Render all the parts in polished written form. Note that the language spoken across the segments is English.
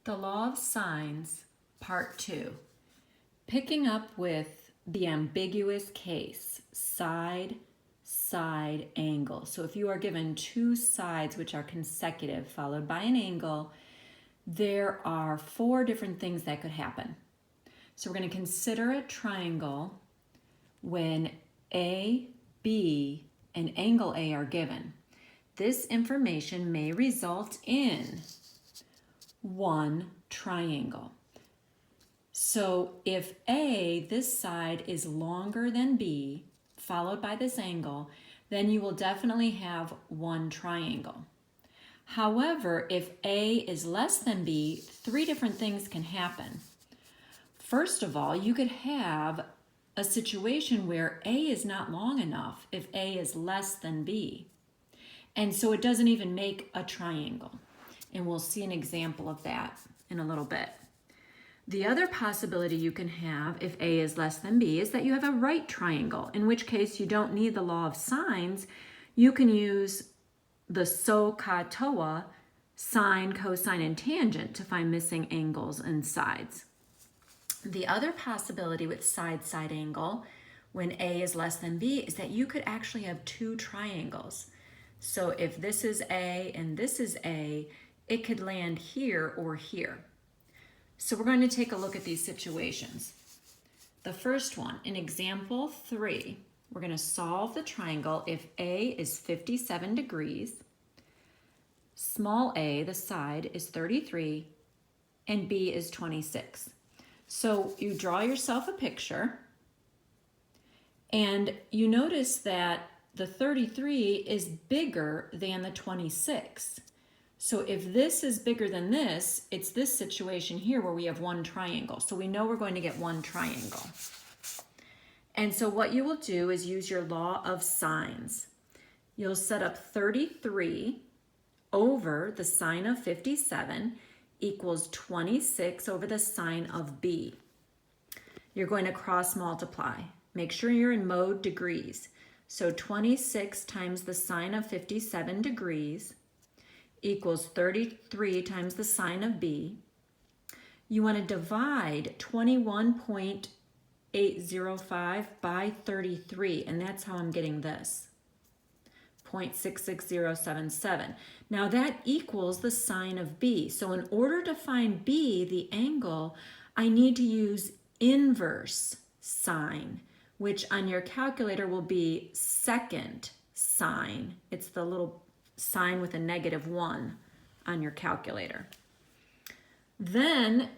The Law of Sines, Part 2. Picking up with the ambiguous case, side, side, angle. So if you are given two sides which are consecutive followed by an angle, there are four different things that could happen. So we're going to consider a triangle when A, B, and angle A are given. This information may result in one triangle. So if A, this side, is longer than B, followed by this angle, then you will definitely have one triangle. However, if A is less than B, three different things can happen. First of all, you could have a situation where A is not long enough if A is less than B. And so it doesn't even make a triangle. And we'll see an example of that in a little bit. The other possibility you can have if A is less than B is that you have a right triangle, in which case you don't need the law of sines. You can use the SOHCAHTOA, sine, cosine, and tangent to find missing angles and sides. The other possibility with side-side angle when A is less than B is that you could actually have two triangles. So if this is A and this is A, it could land here or here. So we're going to take a look at these situations. The first one, in example 3, we're going to solve the triangle if A is 57 degrees, small a, the side, is 33, and B is 26. So you draw yourself a picture, and you notice that the 33 is bigger than the 26. So if this is bigger than this, it's this situation here where we have one triangle. So we know we're going to get one triangle. And so what you will do is use your law of sines. You'll set up 33 over the sine of 57 equals 26 over the sine of B. You're going to cross multiply. Make sure you're in mode degrees. So 26 times the sine of 57 degrees equals 33 times the sine of B. You want to divide 21.805 by 33, and that's how I'm getting this, 0.66077. Now that equals the sine of B. So in order to find B, the angle, I need to use inverse sine, which on your calculator will be second sine. It's the little sign with a -1 on your calculator. Then,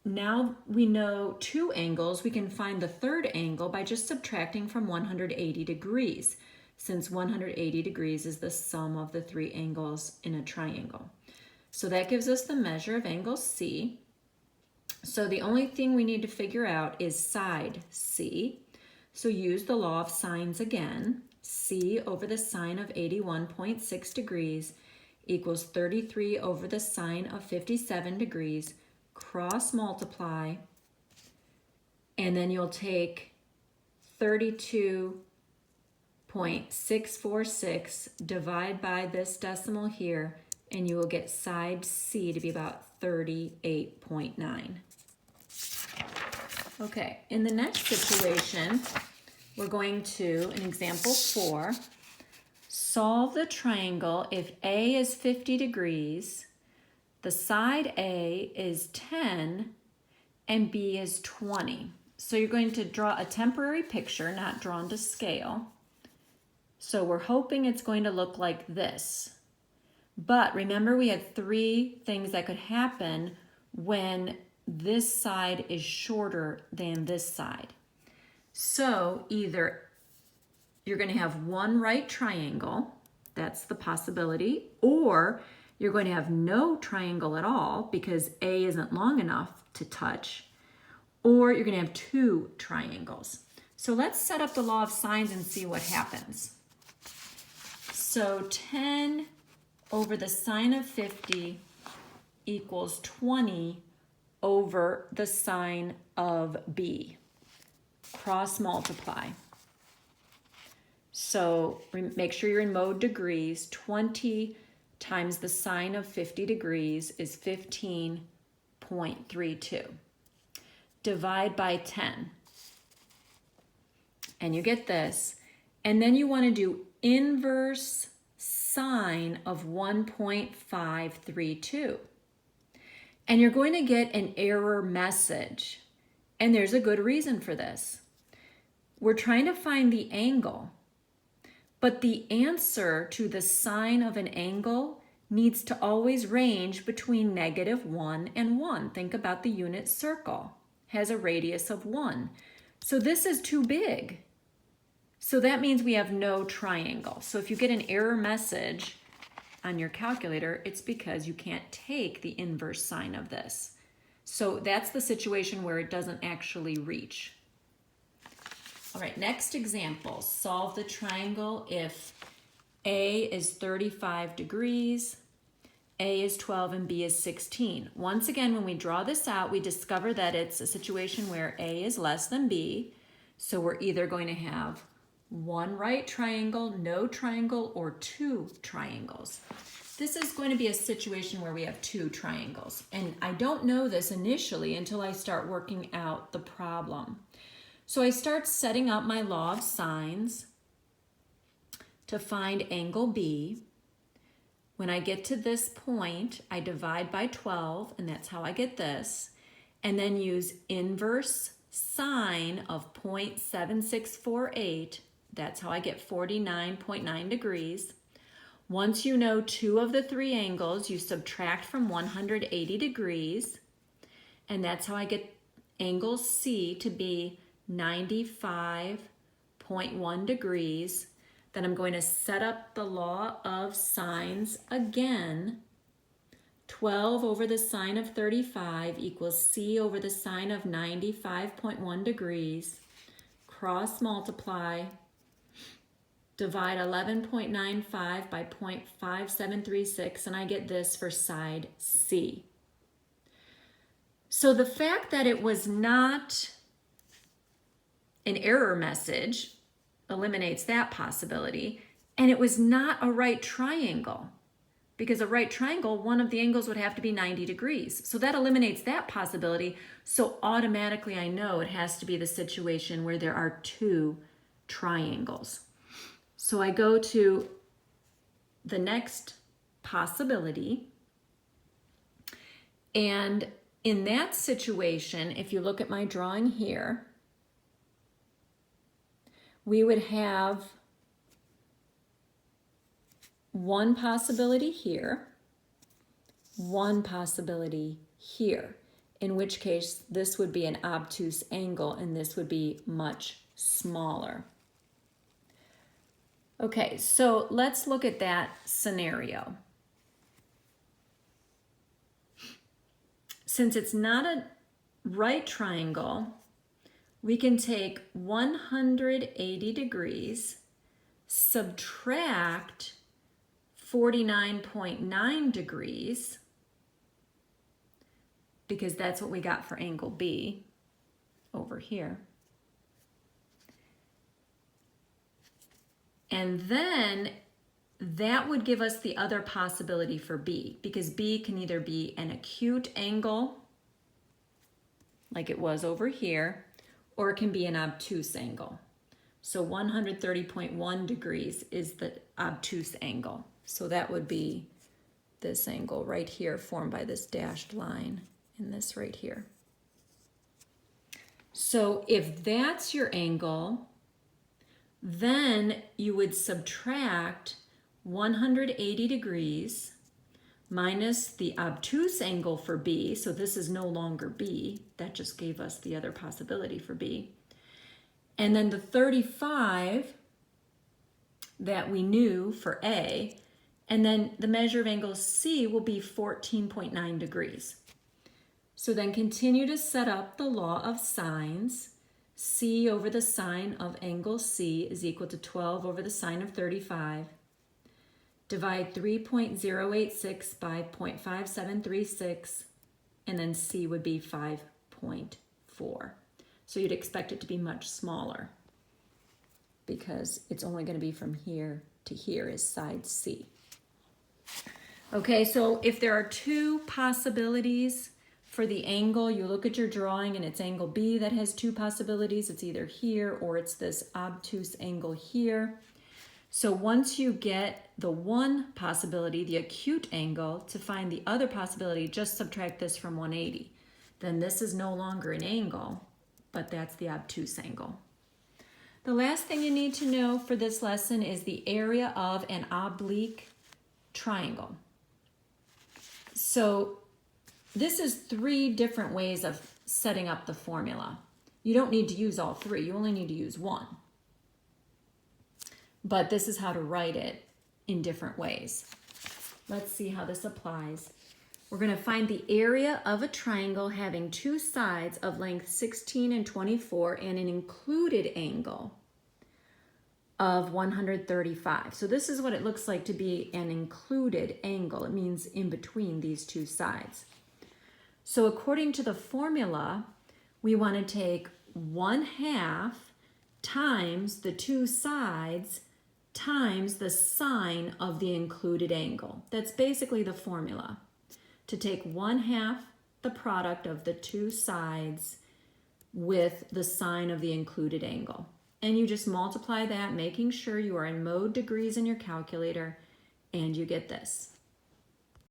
now we know two angles, we can find the third angle by just subtracting from 180 degrees, since 180 degrees is the sum of the three angles in a triangle. So that gives us the measure of angle C. So the only thing we need to figure out is side C. So use the law of sines again. C over the sine of 81.6 degrees equals 33 over the sine of 57 degrees. Cross multiply, and then you'll take 32.646, divide by this decimal here, and you will get side C to be about 38.9. Okay, in the next situation, we're going to, in example 4, solve the triangle if A is 50 degrees, the side A is 10, and B is 20. So you're going to draw a temporary picture, not drawn to scale. So we're hoping it's going to look like this. But remember, we had three things that could happen when this side is shorter than this side. So either you're going to have one right triangle, that's the possibility, or you're going to have no triangle at all because A isn't long enough to touch, or you're going to have two triangles. So let's set up the law of sines and see what happens. So 10 over the sine of 50 equals 20 over the sine of B. Cross multiply. So make sure you're in mode degrees. 20 times the sine of 50 degrees is 15 0.32. Divide by 10. And you get this. And then you want to do inverse sine of 1.532. And you're going to get an error message. And there's a good reason for this. We're trying to find the angle, but the answer to the sine of an angle needs to always range between -1 and 1. Think about the unit circle. Has a radius of 1. So this is too big. So that means we have no triangle. So if you get an error message on your calculator, it's because you can't take the inverse sine of this. So that's the situation where it doesn't actually reach. All right, next example. Solve the triangle if A is 35 degrees, A is 12, and B is 16. Once again, when we draw this out, we discover that it's a situation where A is less than B. So we're either going to have one right triangle, no triangle, or two triangles. This is going to be a situation where we have two triangles. And I don't know this initially until I start working out the problem. So I start setting up my law of sines to find angle B. When I get to this point, I divide by 12, and that's how I get this, and then use inverse sine of 0.7648. That's how I get 49.9 degrees. Once you know two of the three angles, you subtract from 180 degrees, and that's how I get angle C to be 95.1 degrees. Then I'm going to set up the law of sines again. 12 over the sine of 35 equals C over the sine of 95.1 degrees. Cross multiply. Divide 11.95 by 0.5736, and I get this for side C. So the fact that it was not an error message eliminates that possibility, and it was not a right triangle, because a right triangle, one of the angles would have to be 90 degrees. So that eliminates that possibility. So automatically I know it has to be the situation where there are two triangles. So I go to the next possibility, and in that situation, if you look at my drawing here, we would have one possibility here, one possibility here, in which case this would be an obtuse angle and this would be much smaller. Okay, so let's look at that scenario. Since it's not a right triangle, we can take 180 degrees, subtract 49.9 degrees, because that's what we got for angle B over here. And then that would give us the other possibility for B, because B can either be an acute angle, like it was over here, or it can be an obtuse angle. So 130.1 degrees is the obtuse angle. So that would be this angle right here, formed by this dashed line and this right here. So if that's your angle, then you would subtract 180 degrees minus the obtuse angle for B. So this is no longer B. That just gave us the other possibility for B. And then the 35 that we knew for A. And then the measure of angle C will be 14.9 degrees. So then continue to set up the law of sines. C over the sine of angle C is equal to 12 over the sine of 35. Divide 3.086 by 0.5736, and then C would be 5.4. So you'd expect it to be much smaller because it's only going to be from here to here is side C. Okay, so if there are two possibilities For the angle, you look at your drawing and it's angle B that has two possibilities. It's either here or it's this obtuse angle here. So once you get the one possibility, the acute angle, to find the other possibility, just subtract this from 180. Then this is no longer an angle, but that's the obtuse angle. The last thing you need to know for this lesson is the area of an oblique triangle. So this is 3 different ways of setting up the formula. You don't need to use all 3, you only need to use one. But this is how to write it in different ways. Let's see how this applies. We're going to find the area of a triangle having 2 sides of length 16 and 24 and an included angle of 135. So this is what it looks like to be an included angle. It means in between these 2 sides. So according to the formula, we want to take 1/2 times the 2 sides times the sine of the included angle. That's basically the formula. To take 1/2 the product of the 2 sides with the sine of the included angle. And you just multiply that, making sure you are in mode degrees in your calculator, and you get this.